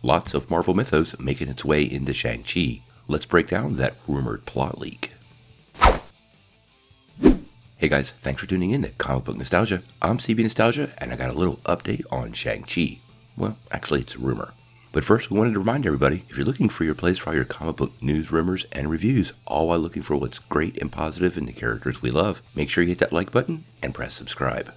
Lots of Marvel mythos making its way into Shang-Chi. Let's break down that rumored plot leak. Hey guys, thanks for tuning in to Comic Book Nostalgia. I'm CB Nostalgia, and I got a little update on Shang-Chi. Well, actually it's a rumor. But first, we wanted to remind everybody, if you're looking for your place for all your comic book news, rumors, and reviews, all while looking for what's great and positive in the characters we love, make sure you hit that like button and press subscribe.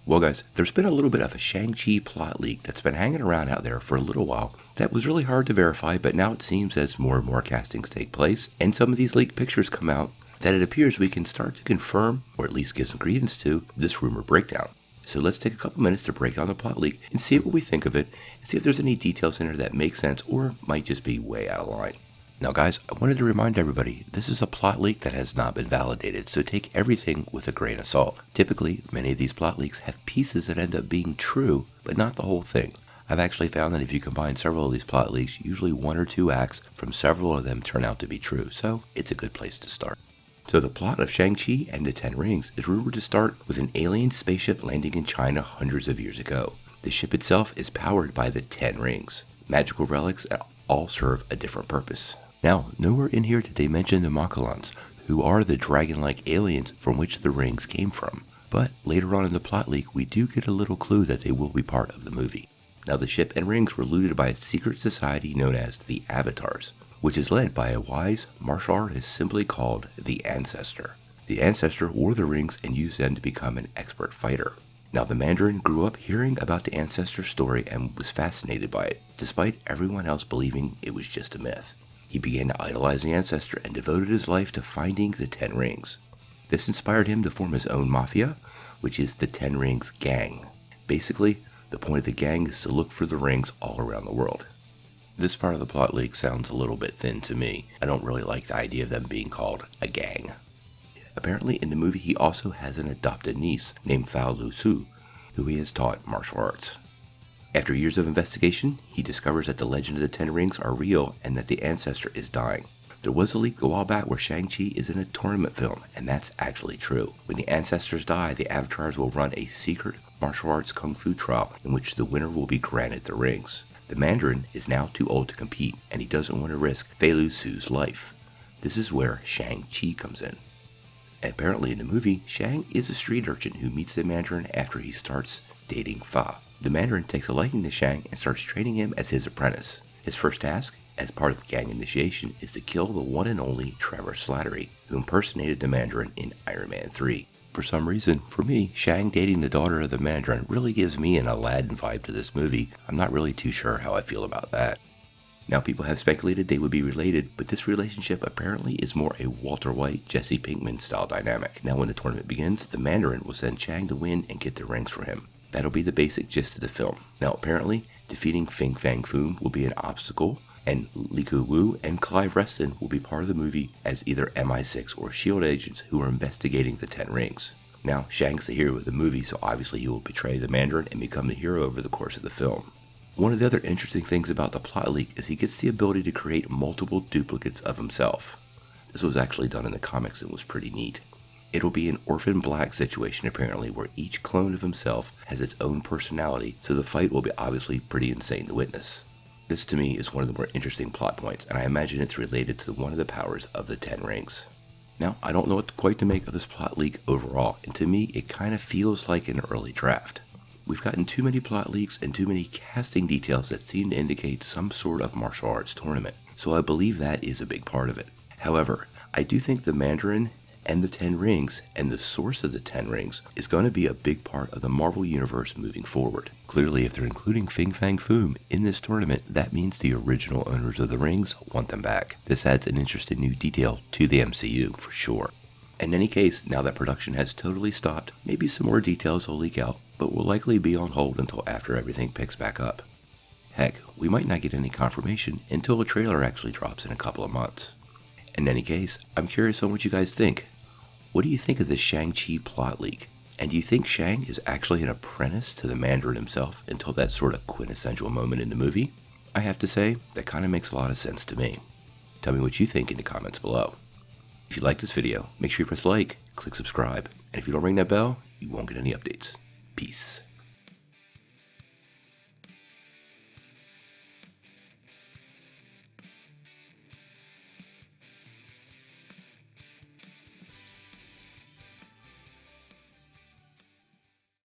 Well guys, there's been a little bit of a Shang-Chi plot leak that's been hanging around out there for a little while. That was really hard to verify, but now it seems as more and more castings take place, and some of these leaked pictures come out, that it appears we can start to confirm, or at least give some credence to, this rumor breakdown. So let's take a couple minutes to break down the plot leak and see what we think of it, and see if there's any details in there that make sense or might just be way out of line. Now guys, I wanted to remind everybody, this is a plot leak that has not been validated, so take everything with a grain of salt. Typically, many of these plot leaks have pieces that end up being true, but not the whole thing. I've actually found that if you combine several of these plot leaks, usually one or two acts from several of them turn out to be true, so it's a good place to start. So the plot of Shang-Chi and the Ten Rings is rumored to start with an alien spaceship landing in China hundreds of years ago. The ship itself is powered by the Ten Rings, magical relics that all serve a different purpose. Now, nowhere in here did they mention the Makalans, who are the dragon-like aliens from which the rings came from. But later on in the plot leak, we do get a little clue that they will be part of the movie. Now, the ship and rings were looted by a secret society known as the Avatars, which is led by a wise martial artist simply called the Ancestor. The Ancestor wore the rings and used them to become an expert fighter. Now the Mandarin grew up hearing about the Ancestor story and was fascinated by it, despite everyone else believing it was just a myth. He began to idolize the Ancestor and devoted his life to finding the Ten Rings. This inspired him to form his own mafia, which is the Ten Rings Gang. Basically, the point of the gang is to look for the rings all around the world. This part of the plot leak sounds a little bit thin to me. I don't really like the idea of them being called a gang. Apparently in the movie he also has an adopted niece named Fao Lu Su, who he has taught martial arts. After years of investigation, he discovers that the legend of the Ten Rings are real and that the Ancestor is dying. There was a leak a while back where Shang-Chi is in a tournament film, and that's actually true. When the Ancestors die, the Avatars will run a secret martial arts kung fu trial in which the winner will be granted the rings. The Mandarin is now too old to compete, and he doesn't want to risk Fei Lu Su's life. This is where Shang-Chi comes in. And apparently in the movie, Shang is a street urchin who meets the Mandarin after he starts dating Fa. The Mandarin takes a liking to Shang and starts training him as his apprentice. His first task, as part of the gang initiation, is to kill the one and only Trevor Slattery, who impersonated the Mandarin in Iron Man 3. For some reason, for me, Shang dating the daughter of the Mandarin really gives me an Aladdin vibe to this movie. I'm not really too sure how I feel about that. Now people have speculated they would be related, but this relationship apparently is more a Walter White, Jesse Pinkman style dynamic. Now when the tournament begins, the Mandarin will send Shang to win and get the rings for him. That'll be the basic gist of the film. Now apparently, defeating Fin Fang Foom will be an obstacle, and Lee Ku-woo and Clive Reston will be part of the movie as either MI6 or S.H.I.E.L.D. agents who are investigating the Ten Rings. Now, Shang's the hero of the movie, so obviously he will betray the Mandarin and become the hero over the course of the film. One of the other interesting things about the plot leak is he gets the ability to create multiple duplicates of himself. This was actually done in the comics and was pretty neat. It'll be an Orphan Black situation apparently, where each clone of himself has its own personality, so the fight will be obviously pretty insane to witness. This to me is one of the more interesting plot points, and I imagine it's related to one of the powers of the Ten Rings. Now, I don't know what quite to make of this plot leak overall, and to me it kind of feels like an early draft. We've gotten too many plot leaks and too many casting details that seem to indicate some sort of martial arts tournament, so I believe that is a big part of it. However, I do think the Mandarin and the Ten Rings, and the source of the Ten Rings, is going to be a big part of the Marvel Universe moving forward. Clearly, if they're including Fin Fang Foom in this tournament, that means the original owners of the rings want them back. This adds an interesting new detail to the MCU, for sure. In any case, now that production has totally stopped, maybe some more details will leak out, but will likely be on hold until after everything picks back up. Heck, we might not get any confirmation until a trailer actually drops in a couple of months. In any case, I'm curious on what you guys think. What do you think of this Shang-Chi plot leak? And do you think Shang is actually an apprentice to the Mandarin himself until that sort of quintessential moment in the movie? I have to say, that kind of makes a lot of sense to me. Tell me what you think in the comments below. If you like this video, make sure you press like, click subscribe, and if you don't ring that bell, you won't get any updates. Peace.